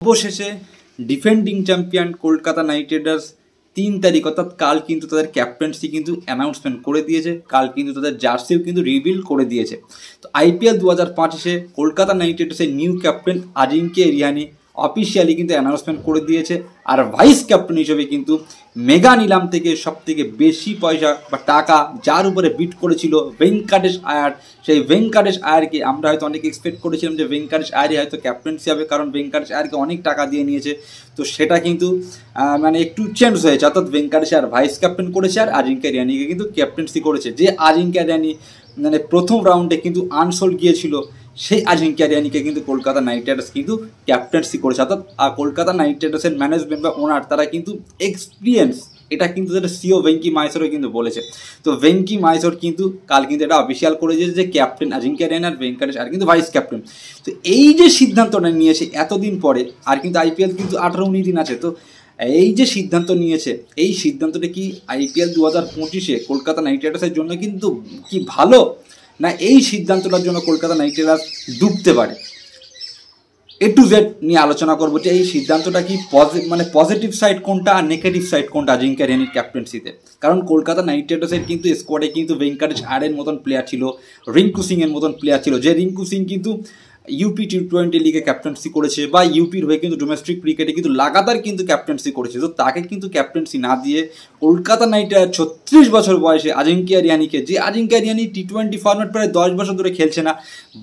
অবশেষে defending champion Kolkata Knight Riders 3 তারিখ অর্থাৎ কাল কিন্তু তাদের ক্যাপ্টেন্সি কিন্তু অ্যানাউন্সমেন্ট করে দিয়েছে। কাল কিন্তু তাদের জার্সিও কিন্তু রিভিল করে দিয়েছে। তো আইপিএল 2025-এ কলকাতা নাইট রাইডার্সের new captain Ajinkya Rahane officially কিন্তু অ্যানাউন্সমেন্ট করে দিয়েছে। আর ভাইস ক্যাপ্টেন হিসেবে কিন্তু মেগা নিলাম থেকে সবথেকে বেশি পয়সা বা টাকা যার উপরে বিট করেছিল ভেঙ্কাটেশ আয়ার, সেই ভেঙ্কাটেশ আয়ারকে আমরা হয়তো অনেক এক্সপেক্ট করেছিলাম যে ভেঙ্কাটেশ আয়ারই হয়তো ক্যাপ্টেন্সি হবে, কারণ ভেঙ্কাটেশ আয়ারকে অনেক টাকা দিয়ে নিয়েছে। তো সেটা কিন্তু মানে একটু চেঞ্জ হয়েছে, অর্থাৎ ভেঙ্কাটেশ আয়ার ভাইস ক্যাপ্টেন করেছে আর আজিঙ্কে রিয়ানিকে কিন্তু ক্যাপ্টেন্সি করেছে। যে আজিঙ্কে রিয়ানি মানে প্রথম রাউন্ডে কিন্তু আনসোল্ড গিয়েছিল, সেই আজিঙ্কে রিয়ানিকে কিন্তু কলকাতা নাইট রাইডার্স কিন্তু ক্যাপ্টেন্সি করেছে। অর্থাৎ কলকাতা নাইট রাইডার্সের ম্যানেজমেন্ট বা ওনার তারা কিন্তু এক্সপিরিয়েন্স, এটা কিন্তু যেটা সিও ভেঙ্কি মাহেশ্বরও কিন্তু বলেছে। তো ভেঙ্কি মাহেশ্বর কিন্তু কাল কিন্তু এটা অফিসিয়াল করে দিয়েছে যে ক্যাপ্টেন আজিঙ্কে রিয়ানি আর ভেঙ্কাটেশ আর কিন্তু ভাইস ক্যাপ্টেন। তো এই যে সিদ্ধান্তটা নিয়েছে এতদিন পরে, আর কিন্তু আইপিএল কিন্তু 18-19 দিন আছে, তো এই যে সিদ্ধান্ত নিয়েছে, এই সিদ্ধান্তটা কি আইপিএল 2025-এ কলকাতা নাইট রাইডার্সের জন্য কিন্তু কি ভালো, না এই সিদ্ধান্তটার জন্য কলকাতা নাইট রাইডার্স ডুবতে পারে? এ টু জেড নিয়ে আলোচনা করবো যে এই সিদ্ধান্তটা কি মানে পজিটিভ সাইড কোনটা আর নেগেটিভ সাইড কোনটা আজিঙ্কে রিয়ানির ক্যাপ্টেন্সিতে। কারণ কলকাতা নাইট রাইডার্সের কিন্তু স্কোয়াডে কিন্তু ভেঙ্কাটেশ আয়ারের মতন প্লেয়ার ছিল, রিঙ্কু সিংয়ের মতন প্লেয়ার ছিল, যে রিঙ্কু সিং কিন্তু ইউপি টি20 লিগে ক্যাপ্টেন্সি করেছে বা ইউপির হয়ে কিন্তু ডোমেস্টিক ক্রিকেটে কিন্তু লাগাতার কিন্তু ক্যাপ্টেন্সি করেছে। তো তাকে কিন্তু ক্যাপ্টেন্সি না দিয়ে কলকাতা নাইট রাইডার্স 36 বছর বয়সে আজিঙ্কে রিয়ানিকে, যে আজিঙ্কে রিয়ানি টি20 ফরম্যাট প্রায় 10 বছর ধরে খেলছে না,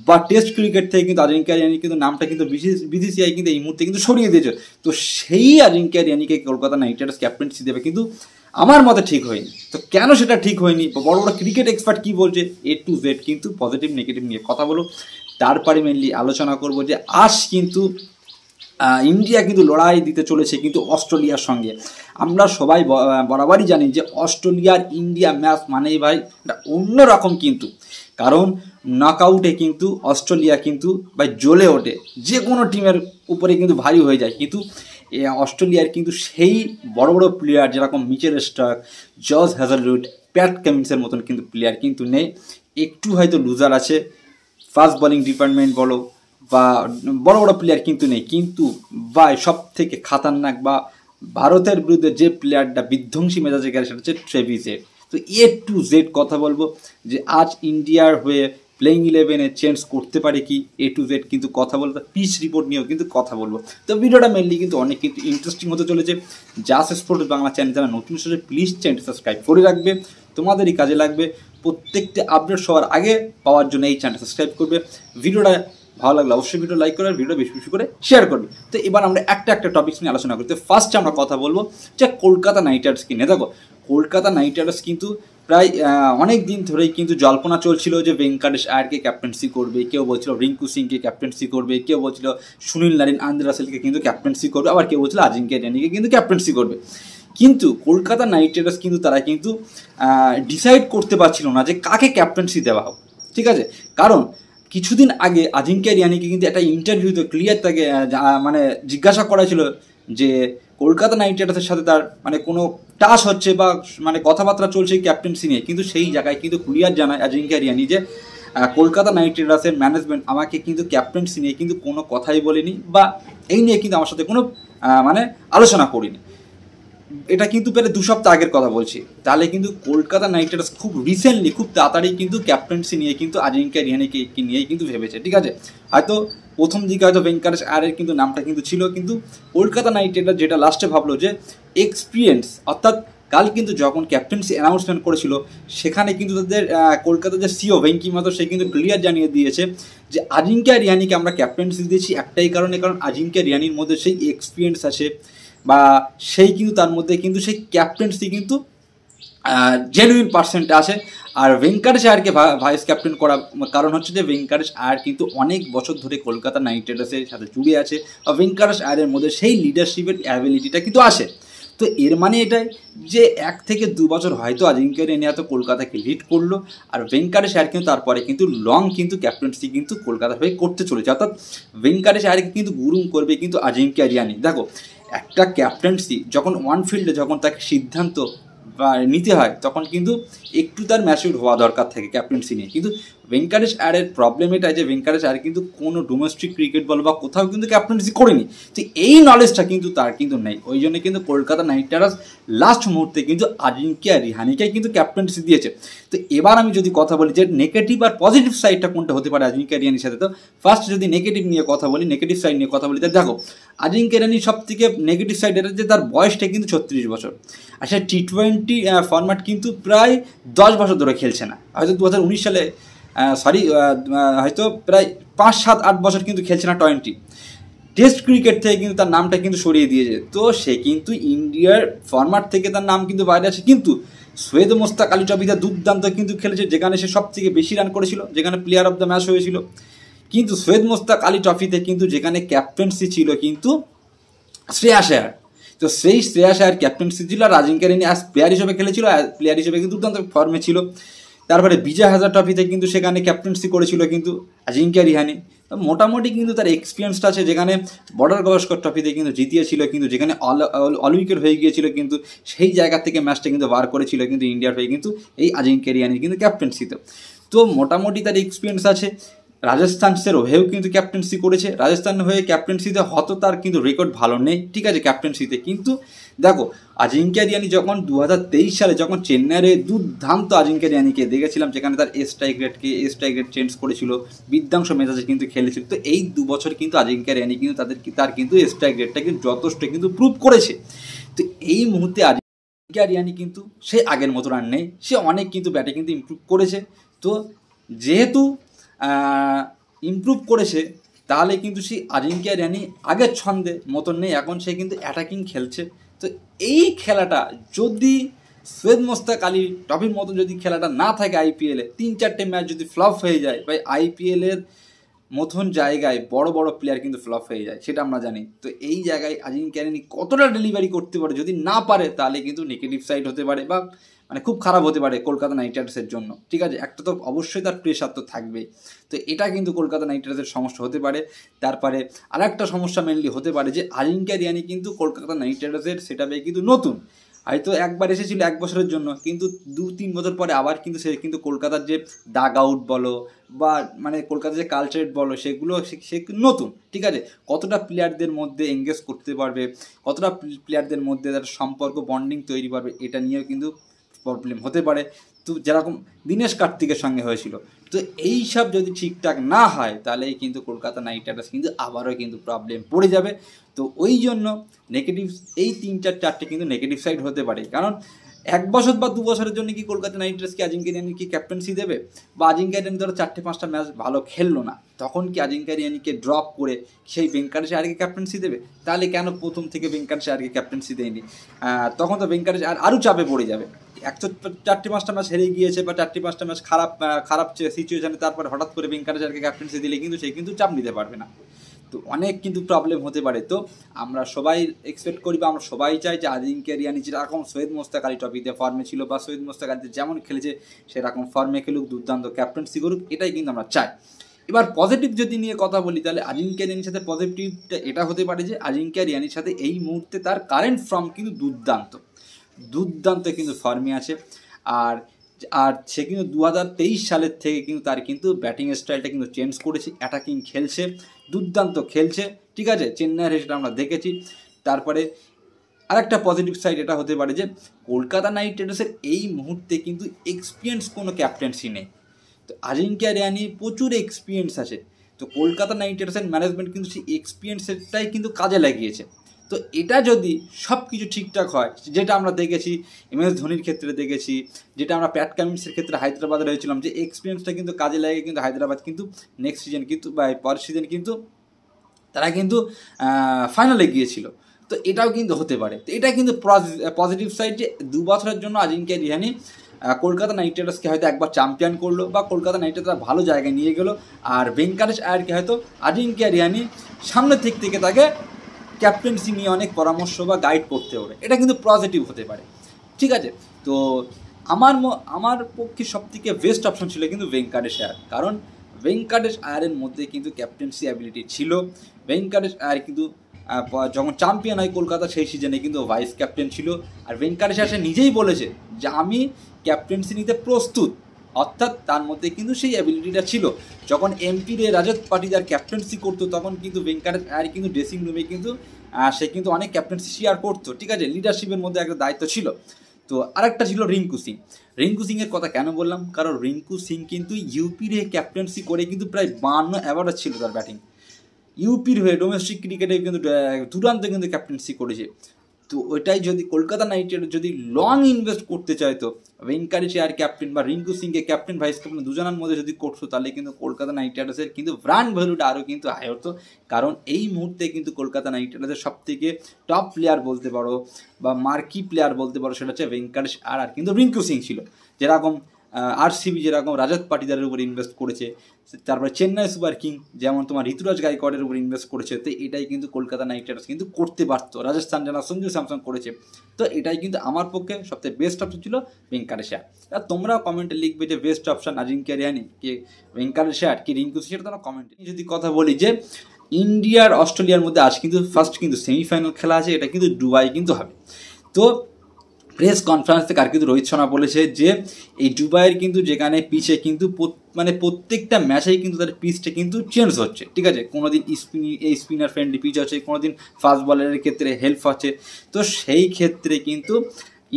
বা টেস্ট ক্রিকেট থেকে কিন্তু আজিঙ্কে রিয়ানি কিন্তু নামটা কিন্তু বিসিসিআই কিন্তু এই মুহূর্তে কিন্তু সরিয়ে দিয়েছে। তো সেই আজিঙ্কে রিয়ানিকে কলকাতা নাইট রাইডার্স ক্যাপ্টেন্সি দেবে কিন্তু আমার মতে ঠিক হয়নি। তো কেন সেটা ঠিক হয়নি, বড় বড় ক্রিকেট এক্সপার্ট কী বলছে, এ টু জেড কিন্তু পজিটিভ নেগেটিভ নিয়ে কথা বলো। তারপরে মেনলি আলোচনা করব যে আজ কিন্তু ইন্ডিয়া কিন্তু লড়াই দিতে চলেছে কিন্তু অস্ট্রেলিয়ার সঙ্গে। আমরা সবাই বরাবরই জানি যে অস্ট্রেলিয়ার ইন্ডিয়া ম্যাচ মানেই ভাই এটা অন্যরকম, কিন্তু কারণ নকআউটে কিন্তু অস্ট্রেলিয়া কিন্তু ভাই জ্বলে ওঠে, যে কোনো টিমের উপরে কিন্তু ভারী হয়ে যায়। কিন্তু অস্ট্রেলিয়ার কিন্তু সেই বড় বড় প্লেয়ার যেরকম মিচেল স্টার্ক, জস হ্যাজেলউড, প্যাট কামিন্সের মতন কিন্তু প্লেয়ার কিন্তু নেই। একটু হয়তো লুজার আছে, ফাস্ট বোলিং ডিপার্টমেন্ট বলো বা বড় বড় প্লেয়ার কিন্তু নেই। কিন্তু বা সব থেকে খাতারনাক বা ভারতের বিরুদ্ধে যে প্লেয়ারটা বিধ্বংসী মেজাজে গেলে সেটা হচ্ছে ট্রেভিস হেড। তো এ টু জেড কথা বলবো যে আজ ইন্ডিয়ার হয়ে প্লেইং 11-এ চেঞ্জ করতে পারে কি, এ টু জেড কিন্তু কথা বলবো। পিচ রিপোর্ট নিয়েও কিন্তু কথা বলবো। তো ভিডিওটা মেনলি কিন্তু অনেক কিন্তু ইন্টারেস্টিং হতে চলেছে। জাস স্পোর্টস বাংলা চ্যানেল যারা নতুন এসেছে প্লিজ চ্যানেলটি সাবস্ক্রাইব করে রাখবে, তোমাদেরই কাজে লাগবে। প্রত্যেকটা আপডেট সবার আগে পাওয়ার জন্য এই চ্যানেলটা সাবস্ক্রাইব করবে। ভিডিওটা ভালো লাগলে অবশ্যই ভিডিও লাইক করে আর ভিডিও বেশি বেশি করে শেয়ার করবে। তো এবার আমরা একটা টপিকস নিয়ে আলোচনা করতে ফার্স্টে আমরা কথা বলবো যে কলকাতা নাইট রাইডার্স কি নিয়ে। দেখো কলকাতা নাইট রাইডার্স কিন্তু প্রায় অনেক দিন ধরেই কিন্তু জল্পনা চলছিল যে ভেঙ্কাটেশ আয়ারকে ক্যাপ্টেন্সি করবে, কেউ বলছিল রিঙ্কু সিংকে ক্যাপ্টেন্সি করবে, কেউ বলছিল সুনীল নারিন, আন্দ্রে রাসেলকে কিন্তু ক্যাপ্টেন্সি করবে, আবার কেউ বলছিল আজিঙ্কে রিয়ানিকে কিন্তু ক্যাপ্টেন্সি করবে। কিন্তু কলকাতা নাইট রাইডার্স কিন্তু তারা কিন্তু ডিসাইড করতে পারছিল না যে কাকে ক্যাপ্টেন্সি দেওয়া হোক, ঠিক আছে। কারণ কিছুদিন আগে আজিঙ্কে রিয়ানিকে কিন্তু একটা ইন্টারভিউতে ক্লিয়ার তাকে মানে জিজ্ঞাসা করা ছিল যে কলকাতা নাইট রাইডার্সের সাথে তার মানে কোনো টাচ হচ্ছে বা মানে কথাবার্তা চলছে ক্যাপ্টেন্সি নিয়ে। কিন্তু সেই জায়গায় কিন্তু ক্লিয়ার জানায় আজিঙ্কে রিয়ানি যে কলকাতা নাইট রাইডার্সের ম্যানেজমেন্ট আমাকে কিন্তু ক্যাপ্টেন্সি নিয়ে কিন্তু কোনো কথাই বলেনি বা এই নিয়ে কিন্তু আমার সাথে কোনো মানে আলোচনা করিনি। এটা কিন্তু প্রায় 2 সপ্তাহ আগের কথা বলছি। তাহলে কিন্তু কলকাতা নাইট রাইডার্স খুব রিসেন্টলি খুব তাড়াতাড়ি কিন্তু ক্যাপ্টেন্সি নিয়ে কিন্তু আজিঙ্কে রিয়ানিকে নিয়েই কিন্তু ভেবেছে, ঠিক আছে। হয়তো প্রথম দিকে হয়তো ভেঙ্কাটেশ আয়ারের কিন্তু নামটা কিন্তু ছিল, কিন্তু কলকাতা নাইট রাইডার্স যেটা লাস্টে ভাবলো যে এক্সপিরিয়েন্স, অর্থাৎ কাল কিন্তু যখন ক্যাপ্টেন্সি অ্যানাউন্সমেন্ট করেছিল সেখানে কিন্তু তাদের কলকাতার যে সিও ভেঙ্কি মাহেশ্বর সে কিন্তু ক্লিয়ার জানিয়ে দিয়েছে যে আজিঙ্কে রিয়ানিকে আমরা ক্যাপ্টেন্সি দিয়েছি একটাই কারণে, কারণ আজিঙ্কে রিয়ানির মধ্যে সেই এক্সপিরিয়েন্স আছে বা সেই কিন্তু তার মধ্যে কিন্তু সেই ক্যাপ্টেন্সি কিন্তু জেনুইন পার্সেন্ট আছে। আর ভেঙ্কাটেশ আয়ারকে ভাইস ক্যাপ্টেন করা কারণ হচ্ছে যে ভেঙ্কাটেশ আয়ার কিন্তু অনেক বছর ধরে কলকাতা নাইট রাইডার্সের সাথে জুড়ে আছে বা ভেঙ্কাটেশ আয়ারের মধ্যে সেই লিডারশিপের অ্যাবিলিটিটা কিন্তু আসে। তো এর মানে এটাই যে 1 থেকে 2 বছর হয়তো আজিঙ্কে রিয়ানি হয়তো কলকাতাকে লিড করলো, আর ভেঙ্কাটেশ আয়ার কিন্তু তারপরে কিন্তু লং কিন্তু ক্যাপ্টেন্সি কিন্তু কলকাতা হয়ে করতে চলেছে। অর্থাৎ ভেঙ্কাটেশ আয়ারকে কিন্তু গ্রুম করবে কিন্তু আজিঙ্কে রিয়ানি। দেখো একটা ক্যাপ্টেন্সি যখন ওয়ান ফিল্ডে যখন তাকে সিদ্ধান্ত বা নিতে হয় তখন কিন্তু একটু তার ম্যাচিউর হওয়া দরকার থাকে ক্যাপ্টেন্সি নিয়ে। কিন্তু ভেঙ্কাটেশ আয়ারের প্রবলেম এটা যে ভেঙ্কাটেশ আয়ার কিন্তু কোনো ডোমেস্টিক ক্রিকেট বল বা কোথাও কিন্তু ক্যাপ্টেন্সি করেনি, তো এই নলেজটা কিন্তু তার কিন্তু নেই। ওই জন্য কিন্তু কলকাতা নাইট রাইডার্স লাস্ট মুহূর্তে কিন্তু আজিঙ্কিয়া রিহানিকে কিন্তু ক্যাপ্টেন্সি দিয়েছে। তো এবার আমি যদি কথা বলি যে নেগেটিভ আর পজিটিভ সাইডটা কোনটা হতে পারে আজিঙ্কিয়া রিহানির সাথে, তো ফার্স্ট যদি নেগেটিভ নিয়ে কথা বলি, নেগেটিভ সাইড নিয়ে কথা বলি, তাহলে দেখো আজিঙ্কিয়া রিহানির সব থেকে নেগেটিভ সাইড এটা যে তার বয়সটা কিন্তু 36 বছর, আর সে টি20 ফরম্যাট কিন্তু প্রায় 10 বছর ধরে খেলছে না, হয়তো 2019 সালে হয়তো প্রায় 5-7-8 বছর কিন্তু খেলছে না টোয়েন্টি। টেস্ট ক্রিকেট থেকে কিন্তু তার নামটা কিন্তু সরিয়ে দিয়েছে, তো সে কিন্তু ইন্ডিয়ার ফরম্যাট থেকে তার নাম কিন্তু বাইরে আছে। কিন্তু সৈয়দ মোস্তাক আলী ট্রফিতে দুর্দান্ত কিন্তু খেলেছে, যেখানে সে সব থেকে বেশি রান করেছিল, যেখানে প্লেয়ার অফ দ্য ম্যাচ হয়েছিল। কিন্তু সৈয়দ মোস্তাক আলী ট্রফিতে কিন্তু যেখানে ক্যাপ্টেন্সি ছিল কিন্তু শ্রেয়াস আয়ার, তো সেই শ্রেয়াস আয়ার ক্যাপ্টেন্সি ছিল, আর আজিঙ্কিয়া রিহানি অ্যাজ প্লেয়ার হিসেবে খেলেছিল, প্লেয়ার হিসেবে কিন্তু দুর্দান্ত ফর্মে ছিল। তারপরে বিজয় হাজার ট্রফিতে কিন্তু সেখানে ক্যাপ্টেন্সি করেছিল কিন্তু আজিঙ্কিয়া রিহানি, মোটামুটি কিন্তু তার এক্সপিরিয়েন্সটা আছে, যেখানে বর্ডার গাভাস্কর ট্রফিতে কিন্তু জিতিয়েছিল, কিন্তু যেখানে অল উইকেট হয়ে গিয়েছিল, কিন্তু সেই জায়গা থেকে ম্যাচটা কিন্তু বার করেছিল কিন্তু ইন্ডিয়ার হয়ে কিন্তু এই আজিঙ্কিয়া রিহানির কিন্তু ক্যাপ্টেন্সিতে। তো মোটামুটি তার এক্সপিরিয়েন্স আছে। রাজস্থানের হয়েও কিন্তু ক্যাপ্টেন্সি করেছে, রাজস্থান হয়ে ক্যাপ্টেন্সিতে হয়তো তার কিন্তু রেকর্ড ভালো নেই, ঠিক আছে ক্যাপ্টেন্সিতে। কিন্তু দেখো আজিঙ্কিয়া রিহানি যখন 2023 সালে যখন চেন্নাইয়ে দুর্দান্ত আজিঙ্কিয়া রিহানিকে দেখেছিলাম, যেখানে তার স্ট্রাইক রেট চেঞ্জ করেছিল, বিধ্বংস মেজাজে কিন্তু খেলেছিল। তো এই 2 বছর কিন্তু আজিঙ্কিয়া রিহানি কিন্তু তার কিন্তু স্ট্রাইক রেটটা কিন্তু যথেষ্ট কিন্তু প্রুভ করেছে। তো এই মুহূর্তে আজিঙ্কিয়া রিহানি কিন্তু সে আগের মতো রান নেই, সে অনেক কিন্তু ব্যাটে কিন্তু ইমপ্রুভ করেছে। তো যেহেতু ইমপ্রুভ করেছে, তাহলে কিন্তু সেই আজিঙ্কিয়া রিহানি আগের ছন্দে মতন নেই, এখন সে কিন্তু অ্যাটাকিং খেলছে। তো এই খেলাটা যদি সৈয়দ মোস্তাক আলী ট্রফির মতো যদি খেলাটা না থাকে আইপিএলে, 3-4টে ম্যাচ যদি ফ্লপ হয়ে যায়, বা আইপিএলের মতন জায়গায় বড় বড় প্লেয়ার কিন্তু ফ্লপ হয়ে যায়, সেটা আমরা জানি। তো এই জায়গায় আজিঙ্কিয়া রিহানি কতটা ডেলিভারি করতে পারে, যদি না পারে তাহলে কিন্তু নেগেটিভ সাইড হতে পারে, বা মানে খুব খারাপ হতে পারে কলকাতা নাইট রাইডার্সের জন্য, ঠিক আছে। একটা তো অবশ্যই তার প্রেশার তো থাকবে, তো এটা কিন্তু কলকাতা নাইট রাইডার্সের সমস্যা হতে পারে। তারপরে আরেকটা সমস্যা মেনলি হতে পারে যে আজিঙ্কিয়া রিহানি কিন্তু কলকাতা নাইট রাইডার্সের সেটআপে কিন্তু নতুন, হয়তো একবার এসেছিল 1 বছরের জন্য, কিন্তু 2-3 বছর পরে আবার কিন্তু সে কিন্তু কলকাতার যে ডাগ আউট বলো বা মানে কলকাতার যে কালচারেট বলো, সেগুলো সে নতুন, ঠিক আছে। কতটা প্লেয়ারদের মধ্যে এঙ্গেজ করতে পারবে, কতটা প্লেয়ারদের মধ্যে তার সম্পর্ক বন্ডিং তৈরি পারবে, এটা নিয়েও কিন্তু প্রবলেম হতে পারে। তো যেরকম দীনেশ কার্তিকের সঙ্গে হয়েছিল, তো এই সব যদি ঠিকঠাক না হয়, তাহলে কিন্তু কলকাতা নাইট রাইডার্স কিন্তু আবারও কিন্তু প্রবলেম পড়ে যাবে। তো ওই জন্য নেগেটিভ এই 3-4টে কিন্তু নেগেটিভ সাইড হতে পারে, কারণ 1 বছর বা 2 বছরের জন্য কি কলকাতা নাইট রাইডার্সকে আজিঙ্কিয়া রিহানি কি ক্যাপ্টেন্সি দেবে, বা আজিঙ্কিয়া রিহানি ধরো 4-5টা ম্যাচ ভালো খেললো না, তখন কি আজিঙ্কিয়া রিহানিকে ড্রপ করে সেই ভেঙ্কাটেশ আয়ারকে ক্যাপ্টেন্সি দেবে? তাহলে কেন প্রথম থেকে ভেঙ্কাটেশ আয়ারকে ক্যাপ্টেন্সি দেয়নি? তখন তো ভেঙ্কাটেশ আরও চাপে পড়ে যাবে। 4-5টা ম্যাচ হেরে গিয়েছে, বা 4-5টা ম্যাচ খারাপ সিচুয়েশনে, তারপরে হঠাৎ করে ভেঙ্কাটেশ আয়ারকে ক্যাপ্টেন্সি দিলে কিন্তু সে কিন্তু চাপ নিতে পারবে না, তো অনেক কিন্তু প্রবলেম হতে পারে। তো আমরা সবাই এক্সপেক্ট করি, বা আমরা সবাই চাই যে আজিঙ্কিয়া রিহানি যেরকম সৈয়দ মোস্তাক আলী ট্রফিতে ফর্মে ছিল, বা সৈয়দ মোস্তাক আলীতে যেমন খেলেছে সেরকম ফর্মে খেলুক, দুর্দান্ত ক্যাপ্টেন্সি করুক, এটাই কিন্তু আমরা চাই। এবার পজিটিভ যদি নিয়ে কথা বলি, তাহলে আজিঙ্কিয়া রিহানির সাথে পজিটিভটা এটা হতে পারে যে আজিঙ্কিয়া রিহানির সাথে এই মুহূর্তে তার কারেন্ট ফর্ম কিন্তু দুর্দান্ত কিন্তু ফর্মে আছে। আর সে কিন্তু 2023 সালের থেকে কিন্তু তার কিন্তু ব্যাটিং স্টাইলটা কিন্তু চেঞ্জ করেছে, অ্যাটাকিং খেলছে, দুর্দান্ত খেলছে, ঠিক আছে। চেন্নাইয়ের সেটা আমরা দেখেছি। তারপরে আরেকটা পজিটিভ সাইড এটা হতে পারে যে কলকাতা নাইট রাইডার্সের এই মুহূর্তে কিন্তু এক্সপিরিয়েন্স কোনো ক্যাপ্টেন্সি নেই, তো আজিঙ্কিয়া রিহানি প্রচুর এক্সপিরিয়েন্স আছে। তো কলকাতা নাইট রাইডার্সের ম্যানেজমেন্ট কিন্তু সেই এক্সপিরিয়েন্সটাই কিন্তু কাজে লাগিয়েছে। তো এটা যদি সব কিছু ঠিকঠাক হয়, যেটা আমরা দেখেছি MS ধোনির ক্ষেত্রে দেখেছি, যেটা আমরা প্যাট কামিন্সের ক্ষেত্রে হায়দ্রাবাদে রয়েছিলাম, যে এক্সপিরিয়েন্সটা কিন্তু কাজে লাগে, কিন্তু হায়দ্রাবাদ কিন্তু নেক্সট সিজন কিন্তু বা পরের সিজন কিন্তু তারা কিন্তু ফাইনালে গিয়েছিল। তো এটাও কিন্তু হতে পারে। তো এটা কিন্তু পজিটিভ সাইড যে 2 বছরের জন্য আজিঙ্কিয়া রিহানি কলকাতা নাইট রাইডার্সকে হয়তো একবার চ্যাম্পিয়ন করলো, বা কলকাতা নাইট রাইডার্স ভালো জায়গায় নিয়ে গেলো, আর ভেঙ্কাটেশ আয়ারকে হয়তো আজিঙ্কিয়া রিহানি সামনের দিক থেকে তাকে ক্যাপ্টেন্সি নিয়ে অনেক পরামর্শ বা গাইড করতে হবে, এটা কিন্তু পজিটিভ হতে পারে, ঠিক আছে। তো আমার পক্ষে সবথেকে বেস্ট অপশন ছিল কিন্তু ভেঙ্কাটেশ আয়ার, কারণ ভেঙ্কাটেশ আয়ারের মধ্যে কিন্তু ক্যাপ্টেন্সি অ্যাবিলিটি ছিল। ভেঙ্কাটেশ আয়ার কিন্তু যখন চ্যাম্পিয়ন হয় কলকাতা, সেই সিজনে কিন্তু ভাইস ক্যাপ্টেন ছিল। আর ভেঙ্কাটেশ আয়ার নিজেই বলেছে যে আমি ক্যাপ্টেন্সি নিতে প্রস্তুত, অর্থাৎ তার মধ্যে কিন্তু সেই অ্যাবিলিটিটা ছিল। যখন এমপি রে রাজত পাটিদার ক্যাপ্টেন্সি করতো তখন কিন্তু ভেঙ্কাটেশ আয়ার কিন্তু ড্রেসিং রুমে কিন্তু সে কিন্তু অনেক ক্যাপ্টেন্সি শেয়ার করতো, ঠিক আছে, লিডারশিপের মধ্যে একটা দায়িত্ব ছিল। তো আরেকটা ছিল রিঙ্কু সিং। রিঙ্কু সিংয়ের কথা কেন বললাম, কারণ রিঙ্কু সিং কিন্তু ইউপির হয়ে ক্যাপ্টেন্সি করে কিন্তু প্রায় 52 অ্যাভারেজ ছিল তার ব্যাটিং। ইউপির হয়ে ডোমেস্টিক ক্রিকেটে কিন্তু দুরান্ত কিন্তু ক্যাপ্টেন্সি করেছে। তো ওইটাই যদি কলকাতা নাইট রাইডার্স যদি লং ইনভেস্ট করতে চাইতো, ভেঙ্কাটেশ আয়ার ক্যাপ্টেন বা রিঙ্কু সিংকে ক্যাপ্টেন ভাইস ক্যাপ্টেন দুজনের মধ্যে যদি করতো, তাহলে কিন্তু কলকাতা নাইট রাইডার্সের কিন্তু ব্র্যান্ড ভ্যালুটা আরও কিন্তু হাই হতো। কারণ এই মুহূর্তে কিন্তু কলকাতা নাইট রাইডার্সের সব থেকে টপ প্লেয়ার বলতে পারো বা মার্কি প্লেয়ার বলতে পারো, সেটা হচ্ছে ভেঙ্কাটেশ আয়ার আর কিন্তু রিঙ্কু সিং ছিল। যেরকম আরসিবি যেরকম রাজত পাটিদারের উপর ইনভেস্ট করেছে, তারপরে চেন্নাই সুপার কিং যেমন তোমার ঋতুরাজ গায়কোয়াড়ের উপর ইনভেস্ট করেছে, তো এটাই কিন্তু কলকাতা নাইট রাইডার্স কিন্তু করতে পারতো। রাজস্থান যেন সঞ্জু স্যামসন করেছে, তো এটাই কিন্তু আমার পক্ষে সবথেকে বেস্ট অপশন ছিল ভেঙ্কাটেশ আয়ার। আর তোমরাও কমেন্টে লিখবে যে বেস্ট অপশন আজিঙ্ক্য রেহানে কি ভেঙ্কাটেশ আয়ার কি রিঙ্কু সিং, সেটা তোমরা কমেন্টে। যদি কথা বলি যে ইন্ডিয়ার অস্ট্রেলিয়ার মধ্যে আজ কিন্তু ফার্স্ট কিন্তু সেমিফাইনাল খেলা আছে, এটা কিন্তু দুবাই কিন্তু হবে। তো প্রেস কনফারেন্স থেকে আর কিন্তু রোহিত শর্মা বলেছে যে এই দুবাইয়ের কিন্তু যেখানে পিচে কিন্তু মানে প্রত্যেকটা ম্যাচেই কিন্তু তাদের পিচটা কিন্তু চেঞ্জ হচ্ছে, ঠিক আছে, কোনো দিন স্পিনার ফ্রেন্ডলি পিচ আছে, কোনো দিন ফাস্ট বলারের ক্ষেত্রে হেল্প আছে। তো সেই ক্ষেত্রে কিন্তু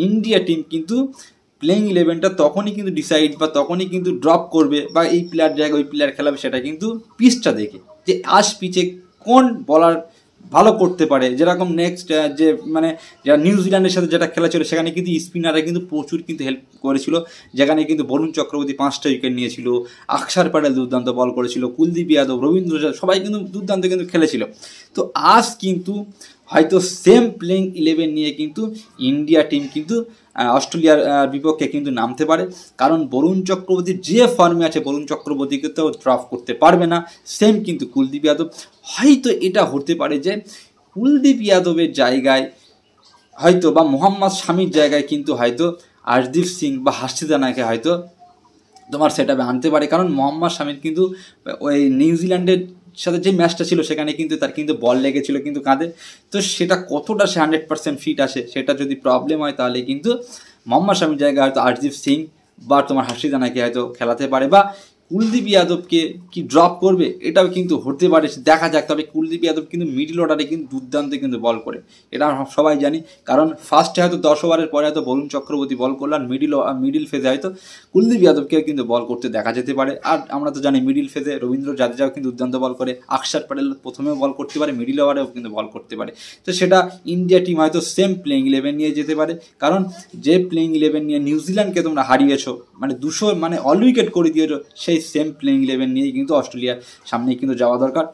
ইন্ডিয়া টিম কিন্তু প্লেইং 11টা তখনই কিন্তু ডিসাইড বা তখনই কিন্তু ড্রপ করবে বা এই প্লেয়ার জায়গায় ওই প্লেয়ার খেলাবে, সেটা কিন্তু পিচটা দেখে যে আজ পিচে কোন বলার ভালো করতে পারে। যেরকম নেক্সট যে মানে যারা নিউজিল্যান্ডের সাথে যেটা খেলা ছিল, সেখানে কিন্তু স্পিনাররা কিন্তু প্রচুর কিন্তু হেল্প করেছিল, যেখানে কিন্তু বরুণ চক্রবর্তী 5টা উইকেট নিয়েছিল, অক্ষর প্যাটেল দুর্দান্ত বল করেছিল, কুলদীপ যাদব, রবীন্দ্র জাদেজা সবাই কিন্তু দুর্দান্ত কিন্তু খেলেছিল। তো আজ কিন্তু হয়তো সেম প্লেইং 11 নিয়ে কিন্তু ইন্ডিয়া টিম কিন্তু অস্ট্রেলিয়ার বিপক্ষে কিন্তু নামতে পারে। কারণ বরুণ চক্রবর্তীর যে ফর্মে আছে, বরুণ চক্রবর্তীকে তো ড্রপ করতে পারবে না। সেম কিন্তু কুলদীপ যাদব, হয়তো এটা হতে পারে যে কুলদীপ যাদবের জায়গায় হয়তো বা মোহাম্মদ শামির জায়গায় কিন্তু হয়তো আর্শদীপ সিং বা হার্ষিদ রানাকে হয়তো তোমার সেটআপে আনতে পারে। কারণ মোহাম্মদ শামির কিন্তু ওই নিউজিল্যান্ডের সাথে যে ম্যাচটা ছিল সেখানে কিন্তু তার কিন্তু বল লেগেছিল কিন্তু কাঁধে। তো সেটা কতটা সে 100% ফিট আসে, সেটা যদি প্রবলেম হয় তাহলে কিন্তু মোহাম্মদ শামির জায়গায় হয়তো আর্শদীপ সিং বা তোমার হার্ষিদ রানাকে হয়তো খেলাতে পারে, বা কুলদীপ যাদবকে কি ড্রপ করবে এটাও কিন্তু হতে পারে, দেখা যাক। তবে কুলদীপ যাদব কিন্তু মিডল অর্ডারে কিন্তু দুর্দান্ত কিন্তু বল করে, এটা সবাই জানি। কারণ ফার্স্টে হয়তো 10 ওভারের পরে হয়তো বরুণ চক্রবর্তী বল করলো, আর মিডিল ফেজে হয়তো কুলদীপ যাদবকেও কিন্তু বল করতে দেখা যেতে পারে। আর আমরা তো জানি মিডিল ফেজে রবীন্দ্র জাদেজাও কিন্তু দুর্দান্ত বল করে, অক্ষর প্যাটেল প্রথমেও বল করতে পারে, মিডিল ওভারেও কিন্তু বল করতে পারে। তো সেটা ইন্ডিয়া টিম হয়তো সেম প্লেইং 11 নিয়ে যেতে পারে। কারণ যে প্লেইং 11 নিয়ে নিউজিল্যান্ডকে তোমরা হারিয়েছো, মানে 200 মানে অল উইকেট করে দিয়েছো, সেই সেম প্লেইং 11 নিয়েই কিন্তু অস্ট্রেলিয়ার সামনে কিন্তু যাওয়া দরকার।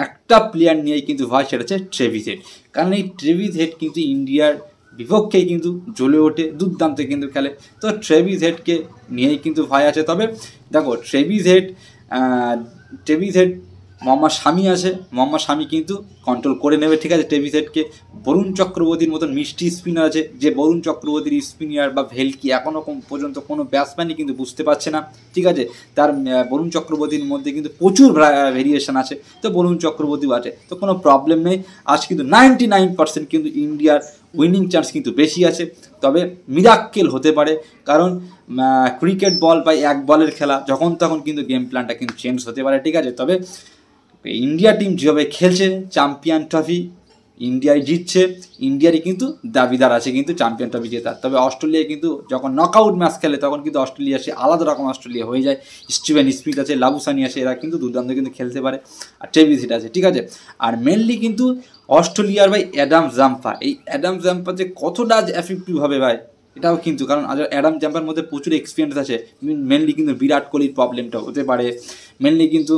একটা প্লেয়ার নিয়েই কিন্তু ভাই, সেটা হচ্ছে ট্রেভিস হেড। কারণ এই ট্রেভিস হেড কিন্তু ইন্ডিয়ার বিপক্ষে কিন্তু জ্বলে ওঠে, দুর্দান্ত কিন্তু খেলে। তো ট্রেভিস হেডকে নিয়েই কিন্তু ভাই আছে। তবে দেখো ট্রেভিস হেড মোহাম্মদ শামি আছে, মোহাম্মদ শামি কিন্তু কন্ট্রোল করে নেবে, ঠিক আছে, ট্রেভিস হেডকে। বরুণ চক্রবর্তীর মতন মিষ্টি স্পিনার আছে, যে বরুণ চক্রবর্তীর স্পিনার বা ভেলকি এখনও পর্যন্ত কোনো ব্যাটসম্যানই কিন্তু বুঝতে পারছে না, ঠিক আছে। তার বরুণ চক্রবর্তীর মধ্যে কিন্তু প্রচুর ভেরিয়েশন আছে, তো বরুণ চক্রবর্তীও আছে, তো কোনো প্রবলেম নেই। আজ কিন্তু 99% কিন্তু ইন্ডিয়ার উইনিং চান্স কিন্তু বেশি আছে। তবে মিরাক্কেল হতে পারে, কারণ ক্রিকেট বল বা এক বলের খেলা, যখন তখন কিন্তু গেম প্ল্যানটা কিন্তু চেঞ্জ হতে পারে, ঠিক আছে। তবে ইন্ডিয়া টিম যেভাবে খেলছে, চ্যাম্পিয়ন ট্রফি ইন্ডিয়ায় জিতছে, ইন্ডিয়ারই কিন্তু দাবিদার আছে কিন্তু চ্যাম্পিয়ন ট্রফি জেতার। তবে অস্ট্রেলিয়া কিন্তু যখন নকআউট ম্যাচ খেলে তখন কিন্তু অস্ট্রেলিয়া সে আলাদা রকম অস্ট্রেলিয়া হয়ে যায়। স্টিভেন স্মিথ আছে, লাবুসানি আছে, এরা কিন্তু দুর্দান্ত কিন্তু খেলতে পারে, আর ট্রেভিস হেড আছে, ঠিক আছে। আর মেনলি কিন্তু অস্ট্রেলিয়ার ভাই অ্যাডাম জাম্পা, এই অ্যাডাম জাম্পা যে কতটা এফেক্টিভ হবে ভাই, এটাও কিন্তু, কারণ অ্যাডাম জাম্পার মধ্যে প্রচুর এক্সপিরিয়েন্স আছে। মেনলি কিন্তু বিরাট কোহলির প্রবলেমটা হতে পারে, মেনলি কিন্তু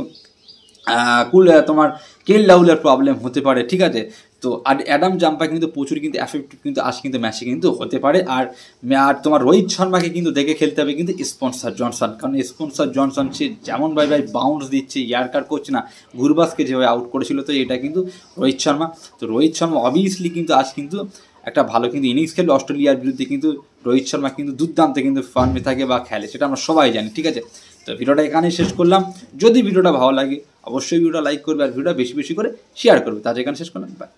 তোমার কেএল রাহুলের প্রবলেম হতে পারে, ঠিক আছে। তো আর অ্যাডাম জাম্পা কিন্তু প্রচুর কিন্তু এফেক্টিভ কিন্তু আজ কিন্তু ম্যাচে কিন্তু হতে পারে। আর তোমার রোহিত শর্মাকে কিন্তু দেখে খেলতে হবে কিন্তু স্পেন্সার জনসন, কারণ স্পেন্সার জনসন সে যেমন ভাই বাউন্স দিচ্ছে, ইয়ার্কার করছে না, গুরবাজকে যেভাবে আউট করেছিল, তো এটা কিন্তু রোহিত শর্মা। তো রোহিত শর্মা অবভিয়াসলি কিন্তু আজ কিন্তু একটা ভালো কিন্তু ইনিংস খেলবে অস্ট্রেলিয়ার বিরুদ্ধে, কিন্তু রোহিত শর্মা কিন্তু দুর্দান্ত কিন্তু ফর্মে থাকে বা খেলে, সেটা আমরা সবাই জানি, ঠিক আছে। তো ভিডিওটা এখানেই শেষ করলাম। যদি ভিডিওটা ভালো লাগে অবশ্যই ভিডিওটা লাইক করবে, আর ভিডিওটা বেশি বেশি করে শেয়ার করবে। তার এখানে শেষ করলাম, বাই।